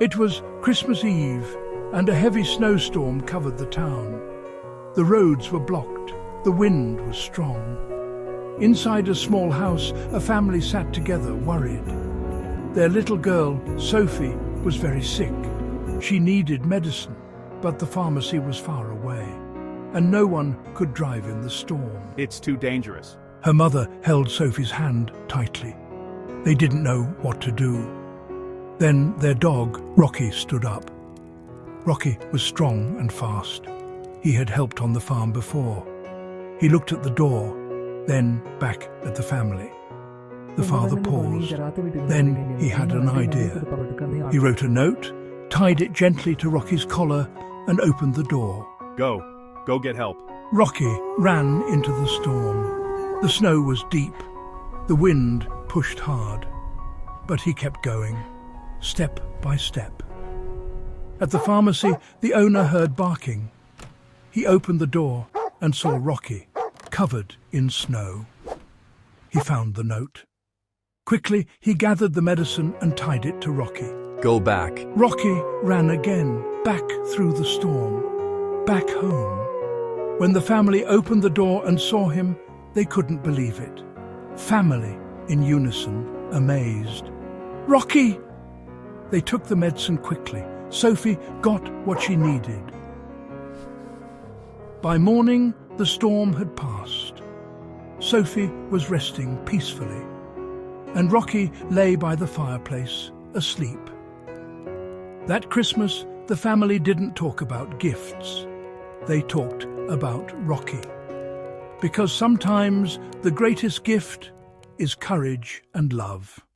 It was Christmas Eve, and a heavy snowstorm covered the town. The roads were blocked, the wind was strong. Inside a small house, a family sat together, worried. Their little girl, Sophie, was very sick. She needed medicine, but the pharmacy was far away, and no one could drive in the storm. It's too dangerous. Her mother held Sophie's hand tightly. They didn't know what to do. Then their dog, Rocky, stood up. Rocky was strong and fast. He had helped on the farm before. He looked at the door, then back at the family. The father paused. Then he had an idea. He wrote a note, tied it gently to Rocky's collar, and opened the door. Go get help. Rocky ran into the storm. The snow was deep. The wind pushed hard. But he kept going, step by step. At the pharmacy, the owner heard barking. He opened the door and saw Rocky, covered in snow. He found the note. Quickly, he gathered the medicine and tied it to Rocky. Go back. Rocky ran again, back through the storm, back home. When the family opened the door and saw him, they couldn't believe it. Family in unison, amazed. Rocky! They took the medicine quickly. Sophie got what she needed. By morning, the storm had passed. Sophie was resting peacefully, and Rocky lay by the fireplace, asleep. That Christmas, the family didn't talk about gifts. They talked about Rocky. Because sometimes the greatest gift is courage and love.